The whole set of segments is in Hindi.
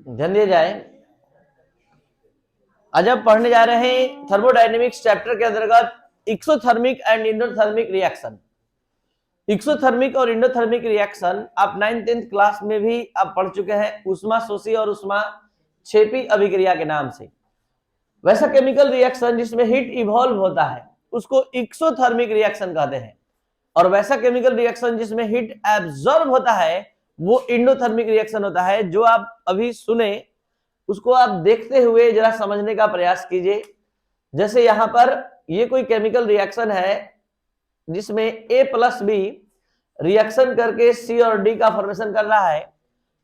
ध्यान दिया जाए। आज हम पढ़ने जा रहे हैं थर्मोडायनेमिक्स चैप्टर के अंतर्गत exothermic and endothermic reaction. Exothermic और इंडोथर्मिक रिएक्शन आप 9th 10th क्लास में भी आप पढ़ चुके हैं, उष्मा शोषी और उष्मा क्षेपी अभिक्रिया के नाम से। वैसा केमिकल रिएक्शन जिसमें हीट इवॉल्व होता है उसको एक्सोथर्मिक रिएक्शन कहते हैं, और वैसा केमिकल रिएक्शन जिसमें हीट एब्जॉर्ब होता है वो इंडोथर्मिक रिएक्शन होता है। जो आप अभी सुने उसको आप देखते हुए जरा समझने का प्रयास कीजिए। जैसे यहां पर ये कोई केमिकल रिएक्शन है जिसमें A+B रिएक्शन करके C और D का फॉर्मेशन कर रहा है,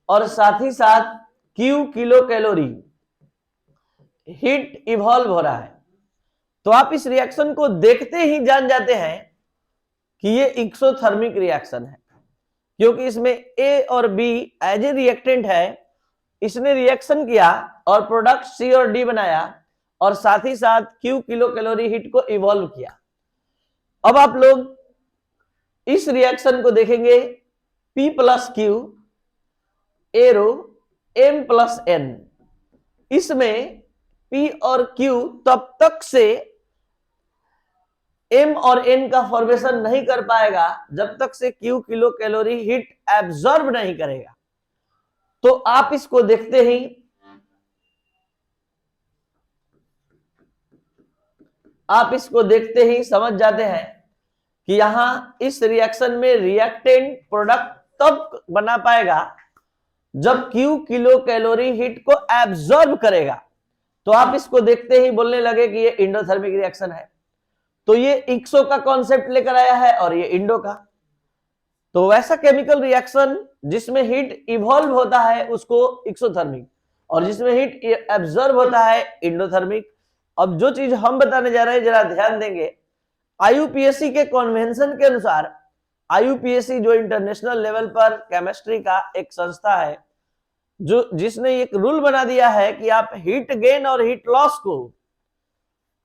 और साथ ही साथ Q kilo calorie heat evolve हो रहा है। तो आप इस रिएक्शन को देखते ही जान जाते हैं कि ये एक्सोथर्मिक रिएक्शन है, क्योंकि इसमें A और B एज ए रिएक्टेंट है, इसने रिएक्शन किया और प्रोडक्ट C और D बनाया, और साथ ही साथ Q किलो कैलोरी हीट को इवॉल्व किया। अब आप लोग इस रिएक्शन को देखेंगे P+Q एरो M+N। इसमें P और Q तब तक से M और N का फॉर्मेशन नहीं कर पाएगा जब तक से Q kilo calorie heat absorb नहीं करेगा। तो आप इसको देखते ही समझ जाते हैं कि यहां इस रिएक्शन में रिएक्टेंट प्रोडक्ट तब बना पाएगा जब Q किलो कैलोरी हीट को एब्जॉर्ब करेगा। तो आप इसको देखते ही बोलने लगे कि ये इंडोथर्मिक रिएक्शन है। तो ये एक्सो का कॉन्सेप्ट लेकर आया है और ये इंडो का। तो वैसा केमिकल रिएक्शन जिसमें हीट इवॉल्व होता है उसको एक्सोथर्मिक, और जिसमें हीट एब्जॉर्ब होता है इंडोथर्मिक। अब जो चीज हम बताने जा रहे हैं जरा ध्यान देंगे। आईयूपीएससी के कन्वेंशन के अनुसार, आईयूपीएससी जो इंटरनेशनल लेवल पर केमिस्ट्री का एक संस्था है, जो जिसने एक रूल बना दिया है कि आप हीट गेन और हीट लॉस को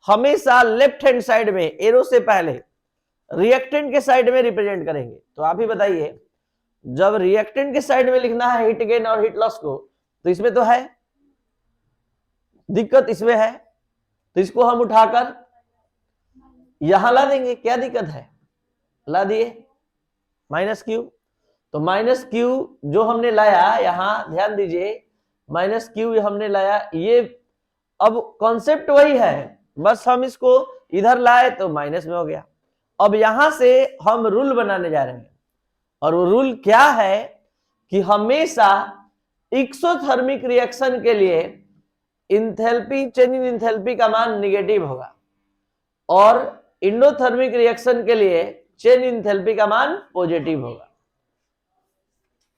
हमेशा लेफ्ट हैंड साइड में एरो से पहले रिएक्टेंट के साइड में रिप्रेजेंट करेंगे। तो आप ही बताइए, जब रिएक्टेंट के साइड में लिखना है हीट गेन और हीट लॉस को, तो इसमें तो है दिक्कत, इसमें है, तो इसको हम उठाकर यहां ला देंगे। क्या दिक्कत है, ला दिए -Q। तो -Q जो हमने लाया, यहां ध्यान दीजिए, -Q हमने लाया, ये अब कॉन्सेप्ट वही है, बस हम इसको इधर लाए तो माइनस में हो गया। अब यहां से हम रूल बनाने जा रहे हैं, और वो रूल क्या है कि हमेशा एक्सोथर्मिक रिएक्शन के लिए इंथैल्पी, चेंज इन इंथैल्पी का मान निगेटिव होगा, और इंडोथर्मिक रिएक्शन के लिए चेंज इन इंथैल्पी का मान पॉजिटिव होगा।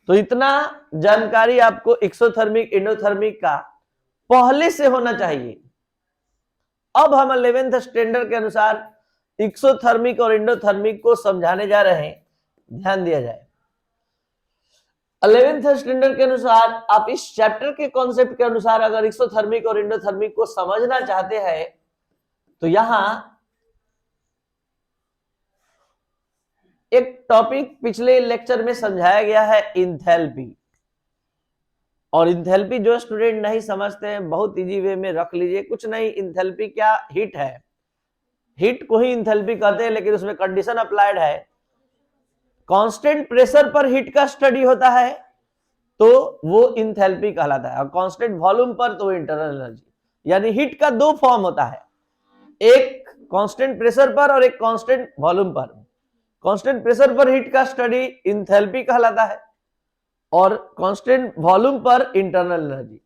तो इतना जानकारी आपको एक्सोथर्मिक इंडोथर्मिक का पहले से होना चाहिए। अब हम 11th स्टैंडर्ड के अनुसार एक्सोथर्मिक और इंडोथर्मिक को समझाने जा रहे हैं, ध्यान दिया जाए। 11th स्टैंडर्ड के अनुसार आप इस चैप्टर के कॉन्सेप्ट के अनुसार अगर एक्सोथर्मिक और इंडोथर्मिक को समझना चाहते हैं तो यहां एक टॉपिक पिछले लेक्चर में समझाया गया है, इंथैल्पी। और इंथैल्पी जो स्टूडेंट नहीं समझते हैं, बहुत इजी वे में रख लीजिए, कुछ नहीं। इंथैल्पी क्या, हीट है, हीट को ही इंथैल्पी कहते हैं, लेकिन उसमें कंडीशन अप्लाइड है। कांस्टेंट प्रेशर पर हीट का स्टडी होता है तो वो इंथैल्पी कहलाता है, और कांस्टेंट वॉल्यूम पर तो इंटरनल एनर्जी। यानी हीट का दो फॉर्म होता है, एक कांस्टेंट प्रेशर पर और एक कांस्टेंट वॉल्यूम पर। कांस्टेंट प्रेशर पर हीट का स्टडी इंथैल्पी कहलाता है, और कांस्टेंट वॉल्यूम पर इंटरनल एनर्जी।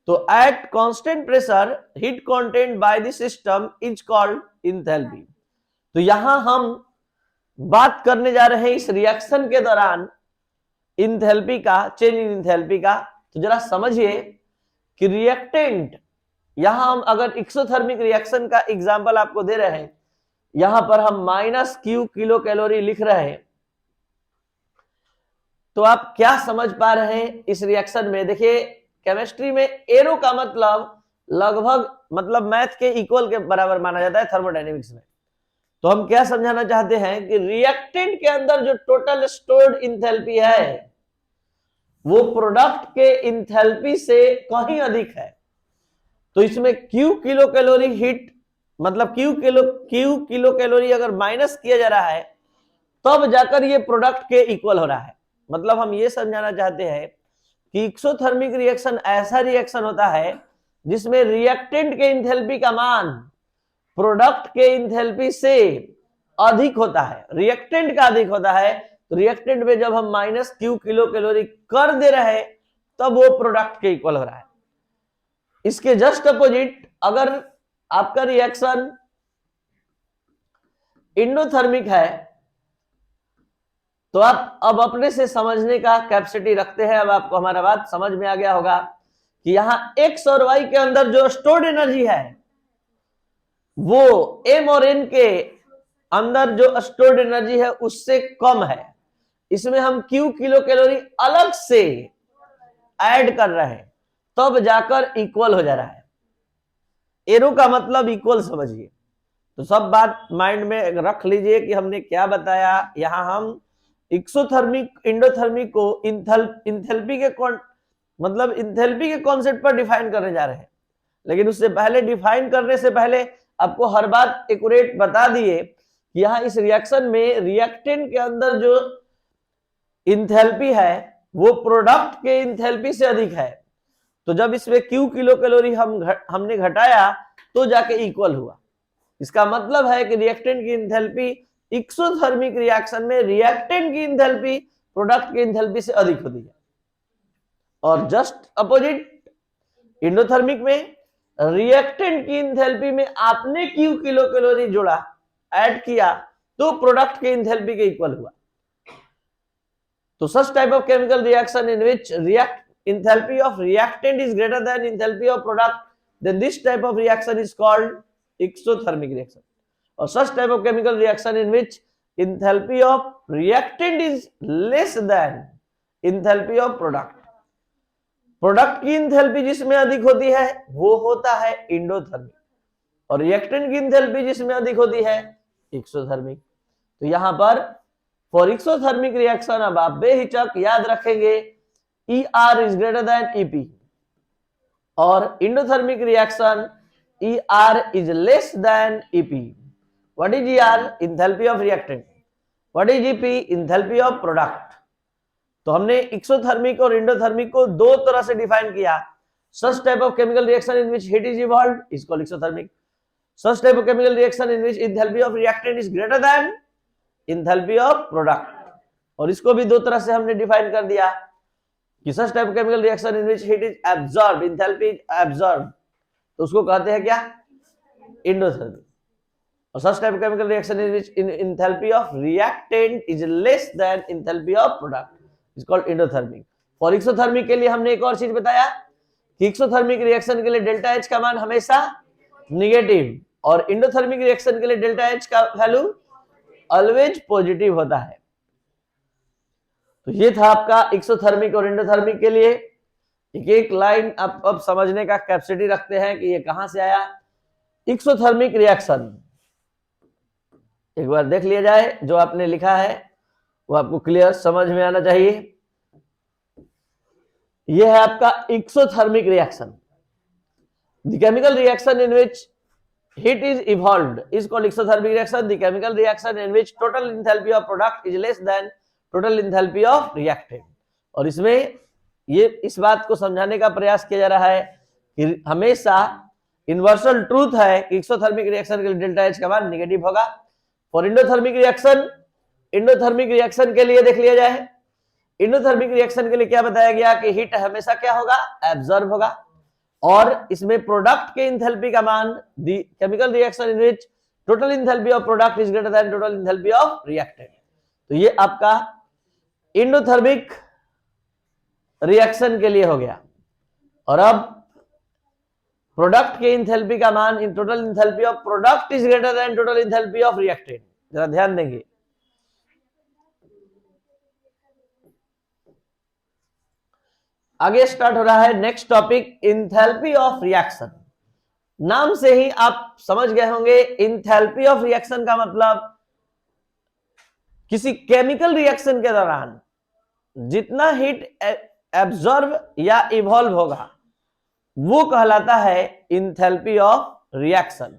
तो at constant pressure heat content by the system is called enthalpy. तो यहां हम बात करने जा रहे हैं इस रिएक्शन के दौरान इंथैल्पी का, चेंज इन इंथैल्पी का। तो जरा समझिए कि रिएक्टेंट, यहां हम अगर एक्सोथर्मिक रिएक्शन का एग्जांपल आपको दे रहे हैं, यहां पर हम -Q किलो कैलोरी लिख रहे हैं, तो आप क्या समझ पा रहे हैं इस रिएक्शन में। देखिए, केमिस्ट्री में एरो का मतलब लगभग, मतलब मैथ के इक्वल के बराबर माना जाता है थर्मोडायनेमिक्स में। तो हम क्या समझाना चाहते हैं कि रिएक्टेंट के अंदर जो टोटल स्टोर्ड इंथैल्पी है वो प्रोडक्ट के इंथैल्पी से कहीं अधिक है। तो इसमें Q किलो कैलोरी हीट, मतलब Q किलो कैलोरी अगर माइनस किया जा रहा है तब जाकर ये प्रोडक्ट के इक्वल हो रहा है। मतलब हम ये समझाना चाहते हैं कि एक्सोथर्मिक रिएक्शन ऐसा रिएक्शन होता है जिसमें रिएक्टेंट के इंथैल्पी का मान प्रोडक्ट के इंथैल्पी से अधिक होता है, रिएक्टेंट का अधिक होता है। तो रिएक्टेंट में जब हम माइनस Q किलो कैलोरी कर दे रहे हैं तब वो प्रोडक्ट के इक्वल हो रहा है। इसके जस्ट अपोजिट अगर आपका रिएक्शन इंडोथर्मिक है तो आप अब अपने से समझने का कैपेसिटी रखते हैं। अब आपको हमारा बात समझ में आ गया होगा कि यहां X और Y के अंदर जो स्टोर्ड एनर्जी है वो M और N के अंदर जो स्टोर्ड एनर्जी है उससे कम है। इसमें हम Q किलो कैलोरी अलग से ऐड कर रहे हैं तब जाकर इक्वल हो जा रहा है। एरो का मतलब इक्वल समझिए। तो सब बात माइंड में रख लीजिए कि हमने क्या बताया। यहां हम एक्सोथर्मिक इंडोथर्मिक को इंथैल्पी के मतलब इंथैल्पी के कॉन्सेप्ट पर डिफाइन करने जा रहे हैं। लेकिन उससे पहले, डिफाइन करने से पहले आपको हर बात एक्यूरेट बता दिए कि यहाँ इस रिएक्शन में रिएक्टेंट के अंदर जो इंथैल्पी है वो प्रोडक्ट के इंथैल्पी से अधिक है। तो जब इसमें Q किलो कैलोरी हमने घटाया तो जाके इक्वल हुआ। इसका मतलब है कि रिएक्टेंट की इंथैल्पी एक्सोथर्मिक रिएक्शन में रिएक्टेंट की इंथैल्पी प्रोडक्ट की इंथैल्पी से अधिक होती है। और जस्ट अपोजिट इंडोथर्मिक में रिएक्टेंट की इंथैल्पी में आपने Q किलो कैलोरी जोड़ा, ऐड किया, तो प्रोडक्ट के इंथैल्पी के इक्वल हुआ। तो such type of chemical reaction in which enthalpy of reactant is greater than enthalpy of product, then this type of reaction is called exothermic reaction. Or such type of chemical reaction in which enthalpy of reactant is less than enthalpy of product. Product की इंथैल्पी जिसमें अधिक होती है वो होता है इंडोथर्मिक, और रिएक्टेंट की इंथैल्पी जिसमें अधिक होती है एक्सोथर्मिक। तो यहां पर फॉर एक्सोथर्मिक रिएक्शन अब आप बेहिचक याद रखेंगे ER is greater than EP, और endothermic reaction ER is less than EP। What is ER? Enthalpy of reactant. What is EP? Enthalpy of product. तो हमने एक्सोथर्मिक और इंडोथर्मिक को दो तरह से डिफाइन किया। Such type of chemical reaction in which heat is evolved is called exothermic. Such type of chemical reaction in which enthalpy of reactant is greater than enthalpy of product. और इसको भी दो तरह से हमने डिफाइन कर दिया कि such type of chemical reaction in which heat is absorbed, enthalpy is absorbed, तो उसको कहते हैं क्या? इंडोथर्मिक। और such type of chemical reaction in which enthalpy of reactant is less than enthalpy of product is called endothermic. For exothermic के लिए हमने एक और चीज बताया कि एक्सोथर्मिक रिएक्शन के लिए डेल्टा H का मान हमेशा निगेटिव, और इंडोथर्मिक रिएक्शन के लिए डेल्टा H का वैल्यू ऑलवेज पॉजिटिव होता है। तो ये था आपका एक्सोथर्मिक और इंडोथर्मिक के लिए। एक एक लाइन आप अब समझने का कैपेसिटी रखते हैं कि ये कहां से आया। एक्सोथर्मिक रिएक्शन एक बार देख लिया जाए, जो आपने लिखा है वो आपको क्लियर समझ में आना चाहिए। यह है आपका exothermic reaction. The chemical reaction in which heat is evolved is called exothermic reaction. The chemical reaction in which total enthalpy of product is less than total enthalpy of reactant. और इसमें ये इस बात को समझाने का प्रयास किया जा रहा है कि हमेशा इन्वर्सल ट्रूथ है कि एक्सोथर्मिक रिएक्शन के लिए डेल्टा H का मान नेगेटिव होगा। फॉर इंडोथर्मिक रिएक्शन के लिए देख लिया जाए। इंडोथर्मिक रिएक्शन के लिए क्या बताया गया कि हीट हमेशा क्या होगा? एब्जॉर्ब होगा। और इसमें प्रोडक्ट के इंथैल्पी का मान, the chemical reaction in which total enthalpy of product is greater than total enthalpy of reactant. तो ये आपका इंडोथर्मिक रिएक्शन के लिए हो गया। और अब प्रोडक्ट के इंथैल्पी का मान, in total enthalpy of product is greater than total enthalpy of reactant. जरा ध्यान देंगे, आगे स्टार्ट हो रहा है next topic, enthalpy of reaction. नाम से ही आप समझ गए होंगे इंथैल्पी ऑफ रिएक्शन का मतलब किसी केमिकल रिएक्शन के दौरान जितना हीट एब्जॉर्ब या इवॉल्व होगा वो कहलाता है इंथैल्पी ऑफ रिएक्शन।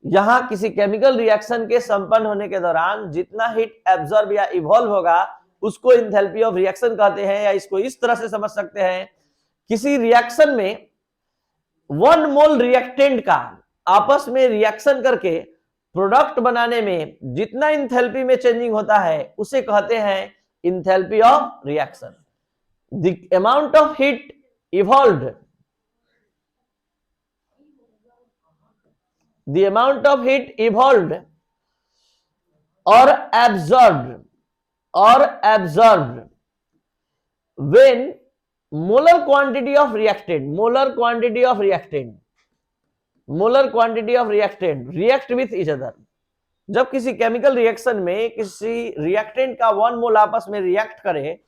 यहां किसी केमिकल रिएक्शन के संपन्न होने के दौरान जितना हीट एब्जॉर्ब या इवॉल्व होगा उसको इंथैल्पी ऑफ रिएक्शन कहते हैं। या इसको इस तरह से समझ सकते हैं, किसी रिएक्शन में 1 मोल रिएक्टेंट का आपस में रिएक्शन करके प्रोडक्ट बनाने में जितना इंथैल्पी में चेंजिंग होता है उसे कहते हैं enthalpy of reaction. The amount of heat evolved, the amount of heat evolved or absorbed when molar quantity of reactant react with each other। जब किसी केमिकल रिएक्शन में किसी रिएक्टेंट का 1 मोल आपस में रिएक्ट करे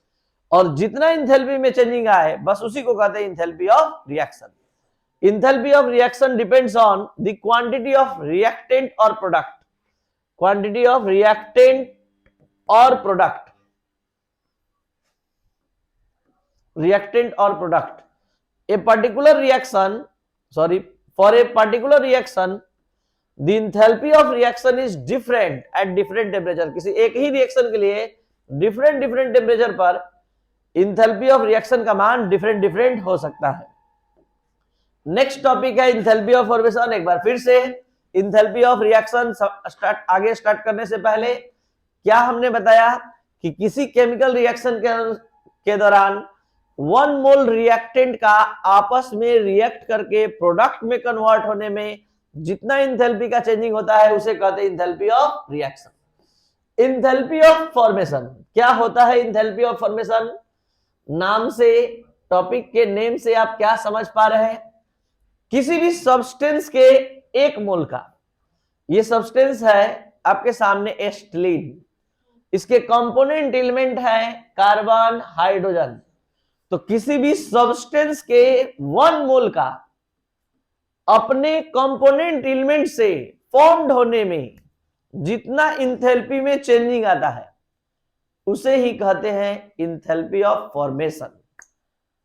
और जितना इंथैल्पी में चेंजिंग आए बस उसी को कहते हैं enthalpy of reaction. Enthalpy of reaction depends on the quantity of reactant or product. Quantity of reactant or product. Reactant or product. A particular reaction, for a particular reaction, the enthalpy of reaction is different at different temperature. किसी एक ही रिएक्शन के लिए different temperature पर enthalpy of reaction का मान different हो सकता है। नेक्स्ट टॉपिक है इंथैल्पी ऑफ फॉर्मेशन। एक बार फिर से इंथैल्पी ऑफ रिएक्शन आगे स्टार्ट करने से पहले क्या हमने बताया कि किसी केमिकल रिएक्शन के दौरान 1 मोल रिएक्टेंट का आपस में रिएक्ट करके प्रोडक्ट में कन्वर्ट होने में जितना इंथैल्पी का चेंजिंग होता है उसे कहते हैं enthalpy of reaction. Enthalpy of formation क्या होता है? इंथैल्पी ऑफ फॉर्मेशन नाम से, टॉपिक के नेम से आप क्या समझ पा रहे हैं? किसी भी सब्सटेंस के 1 मोल का, ये सब्सटेंस है आपके सामने एसिटिलीन, इसके कंपोनेंट एलिमेंट है कार्बन, हाइड्रोजन। तो किसी भी सब्सटेंस के 1 मोल का अपने कंपोनेंट एलिमेंट से फॉर्म्ड होने में जितना इंथैल्पी में चेंजिंग आता है उसे ही कहते हैं इंथैल्पी ऑफ फॉर्मेशन।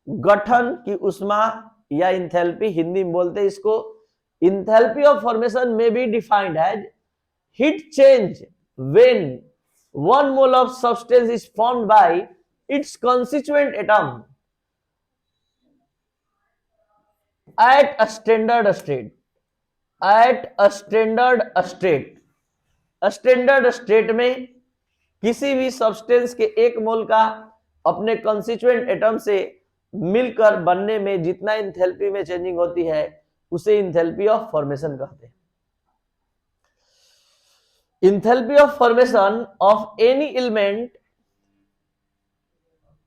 गठन की उष्मा या इंथैल्पी हिंदी में बोलते हैं इसको। Enthalpy of formation may be defined as heat change when 1 mole of substance is formed by its constituent atom at a standard state में किसी भी सब्सटेंस के 1 मोल का अपने कंस्टिट्यूएंट एटम से मिलकर बनने में जितना इंथैल्पी में चेंजिंग होती है उसे इंथैल्पी ऑफ फॉर्मेशन कहते हैं। Enthalpy of formation of any element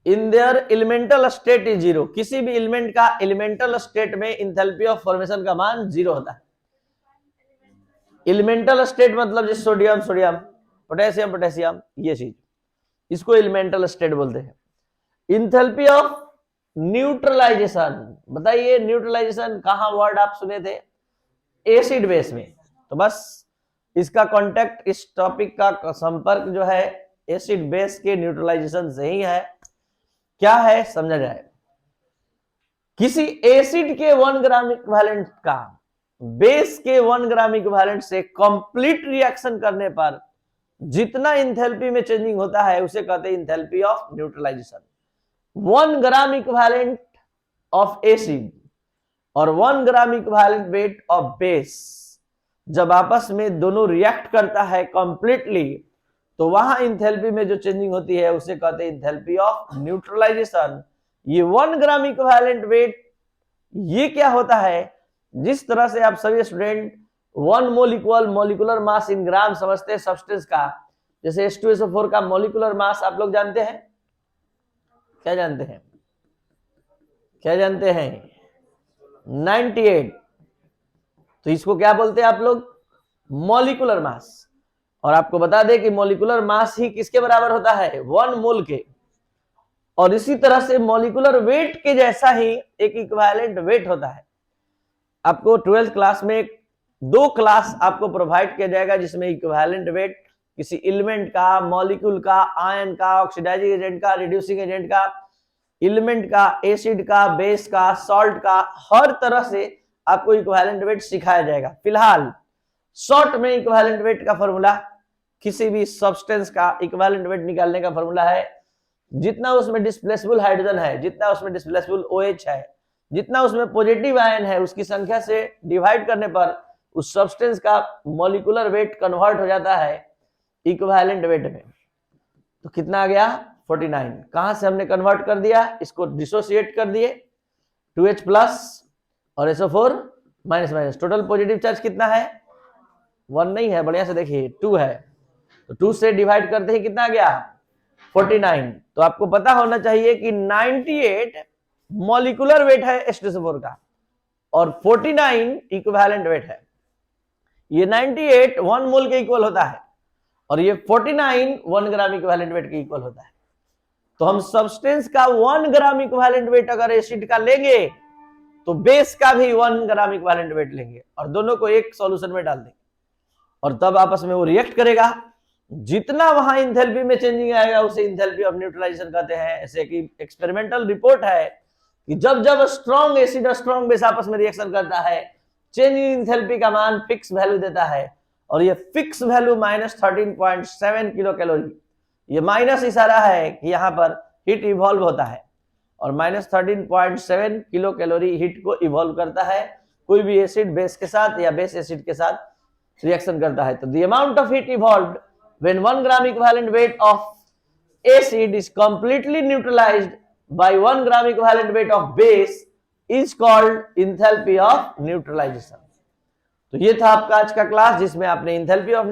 in their elemental state is 0। किसी भी एलिमेंट का एलिमेंटल स्टेट में इंथैल्पी ऑफ फॉर्मेशन का मान 0 होता है। एलिमेंटल स्टेट मतलब जैसे सोडियम, पोटेशियम, ये चीज, इसको एलिमेंटल स्टेट बोलते हैं। इंथैल्पी ऑफ न्यूट्रलाइजेशन, बताइए न्यूट्रलाइजेशन कहां वर्ड आप सुने थे? एसिड बेस में। तो बस इसका कांटेक्ट, इस टॉपिक का संपर्क जो है एसिड बेस के न्यूट्रलाइजेशन से ही है। क्या है समझा जाए। किसी एसिड के 1 ग्राम इक्विवेलेंट का बेस के 1 ग्राम इक्विवेलेंट से कंप्लीट रिएक्शन करने पर जितना इंथैल्पी में चेंजिंग होता है उसे कहते हैं enthalpy of neutralization. 1 gram equivalent of acid और 1 gram equivalent weight of base जब आपस में दोनों रिएक्ट करता है कंप्लीटली तो वहां इंथैल्पी में जो चेंजिंग होती है उसे कहते हैं इंथैल्पी ऑफ न्यूट्रलाइजेशन। ये 1 ग्राम इक्विवेलेंट वेट, ये क्या होता है? जिस तरह से आप सभी student 1 mole equal molecular mass in gram समझते हैं सब्सटेंस का, जैसे H2SO4 का मॉलिक्यूलर मास आप लोग जानते हैं, क्या जानते हैं? 98। तो इसको क्या बोलते हैं आप लोग? Molecular mass. और आपको बता दें कि मॉलिक्यूलर मास ही किसके बराबर होता है? 1 मोल के। और इसी तरह से मॉलिक्यूलर वेट के जैसा ही एक इक्विवेलेंट वेट होता है। आपको 12th क्लास में 2 क्लास आपको प्रोवाइड किया जाएगा जिसमें इक्विवेलेंट वेट किसी एलिमेंट का, मॉलिक्यूल का, आयन का, ऑक्सीडाइजिंग एजेंट का, रिड्यूसिंग एजेंट का एलिमेंट का, एसिड का, बेस का, सॉल्ट का, हर तरह से आपको इक्विवेलेंट वेट सिखाया जाएगा। फिलहाल शॉर्ट में इक्विवेलेंट वेट का फॉर्मूला, किसी भी सब्सटेंस का इक्विवेलेंट वेट निकालने का फॉर्मूला है, जितना उसमें डिस्प्लेसेबल हाइड्रोजन है, जितना उसमें डिस्प्लेसेबल OH है, जितना उसमें पॉजिटिव आयन है, उसकी संख्या से डिवाइड करने पर उस सब्सटेंस का मॉलिक्यूलर वेट कन्वर्ट हो जाता है इक्विवेलेंट वेट में। तो कितना आ गया 49। कहां से हमने कन्वर्ट कर दिया, इसको डिसोसिएट कर दिए, 2H प्लस और SO4 minus minus. Total positive charge कितना है, 1 नहीं है, बढ़िया से देखिए 2 है, तो 2 से डिवाइड करते ही कितना आ गया 49। तो आपको पता होना चाहिए कि 98 मॉलिक्यूलर वेट है H2SO4 का और 49 इक्विवेलेंट वेट है। ये 98 1 मोल के इक्वल होता है और ये 49 1 ग्राम इक्विवेलेंट वेट के इक्वल होता है। तो हम सब्सटेंस का 1 ग्राम इक्विवेलेंट वेट अगर एसिड का लेंगे तो बेस का भी 1 ग्राम इक्विवेलेंट वेट लेंगे और दोनों को एक सॉल्यूशन में डाल देंगे और तब आपस में वो रिएक्ट करेगा। जितना वहां इंथैल्पी में चेंजिंग आएगा उसे इंथैल्पी ऑफ न्यूट्रलाइजेशन कहते हैं। ऐसे कि एक्सपेरिमेंटल रिपोर्ट है कि जब जब स्ट्रॉन्ग एसिड और स्ट्रॉन्ग बेस आपस में रिएक्शन करता है, चेंजिंग इंथैल्पी का मान फिक्स वैल्यू देता है और ये फिक्स वैल्यू -13.7 किलो कैलोरी। ये माइनस इशारा है कि यहाँ पर हीट इवॉल्व होता है और -13.7 किलो कैलोरी हीट को इवॉल्व करता है कोई भी एसिड बेस के साथ या बेस एसिड के साथ रिएक्शन करता है। तो the amount of heat evolved when 1 gram equivalent weight of acid is completely neutralized by 1 gram equivalent weight of base is called enthalpy of neutralization। तो ये था आपका आज का क्लास जिसमें आपने enthalpy of